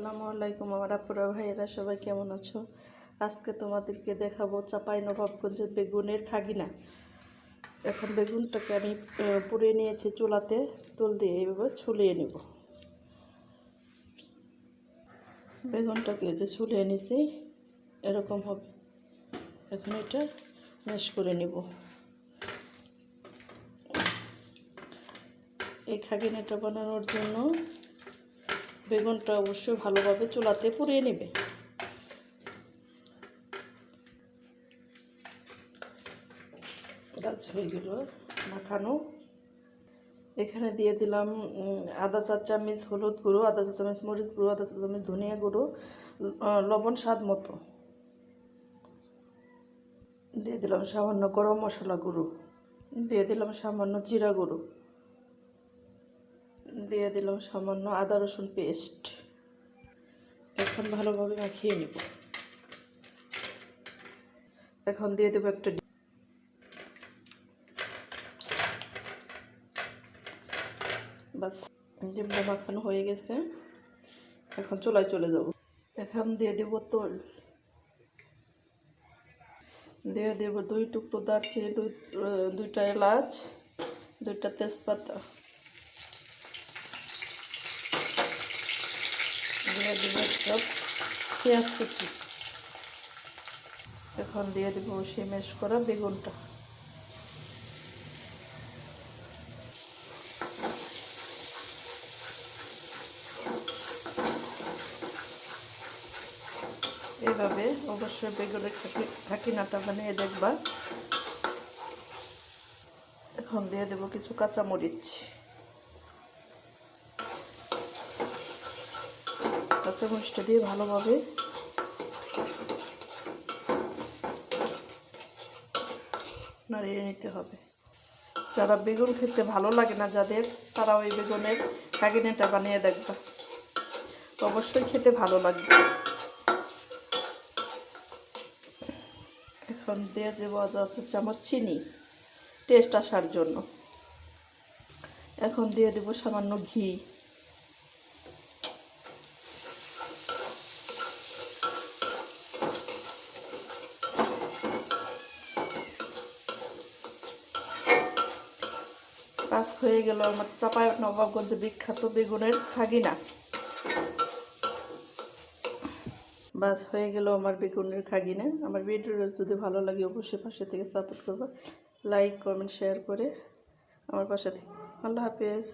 আসসালামু আলাইকুম আমার আপুরা ভাইয়েরা, সবাই কেমন আছো? আজকে তোমাদেরকে দেখাবো চাঁপাইনবাবগঞ্জের বেগুনের খাগিনা। এখন বেগুনটাকে আমি পুড়িয়ে নিয়েছি চুলাতে, তুল দিয়ে এইভাবে ছুলিয়ে নেব। বেগুনটাকে যে ছুলিয়ে নিছি এরকম হবে। এখন এটা ম্যাশ করে নেব। এই খাগিনাটা বানানোর জন্য বেগুনটা অবশ্যই ভালোভাবে চুলাতে পুড়িয়ে নেবে। গাছ হয়ে গেল মাখানো। এখানে দিয়ে দিলাম আধা চা চামচ হলুদ গুঁড়ো, আধা চা চামচ মরিচ গুঁড়ো, আধা চা চামচ ধনিয়া গুঁড়ো, লবণ স্বাদ মতো। দিয়ে দিলাম সামান্য গরম মশলা গুঁড়ো, দিয়ে দিলাম সামান্য জিরা গুঁড়ো, দিয়ে দিলাম সামান্য আদা রসুন পেস্ট। এখন ভালোভাবে মাখিয়ে নেব। এখন দিয়ে দেবো একটা বাস। ডিমটা মাখানো হয়ে গেছে, এখন চুলায় চলে যাব। এখন দিয়ে দেব তেল, দিয়ে দেব 2 টুকরো দারচিনি, দুইটা এলাচ, 2টা তেজপাতা, দিয়ে দেব সব পেঁয়াজ কুচি। এখন দিয়ে দেব সেই ম্যাশ করা বেগুনটা। এভাবে অবশ্যই বেগুনের খাকিনাটা বানিয়ে দেখবা। এখন দিয়ে দেব কিছু কাঁচামরিচ। কাঁচামরিচটা দিয়ে ভালোভাবে নাড়িয়ে নিতে হবে। যারা বেগুন খেতে ভালো লাগে না যাদের, তারা ওই বেগুনের খাগিনাটা বানিয়ে দেখবা, অবশ্যই খেতে ভালো লাগবে। এখন দিয়ে দেবো আধা চা চামচ চিনি টেস্ট আসার জন্য। এখন দিয়ে দেবো সামান্য ঘি। কাজ হয়ে গেল আমার চাঁপাইনবাবগঞ্জে বিখ্যাত বেগুনের খাগিনা। বাস হয়ে গেল আমার বেগুনের খাগিনা। আমার ভিডিওটা যদি ভালো লাগে অবশ্যই পাশে থেকে সাপোর্ট করবা, লাইক কমেন্ট শেয়ার করে আমার পাশে থেকে। আল্লাহ হাফেজ।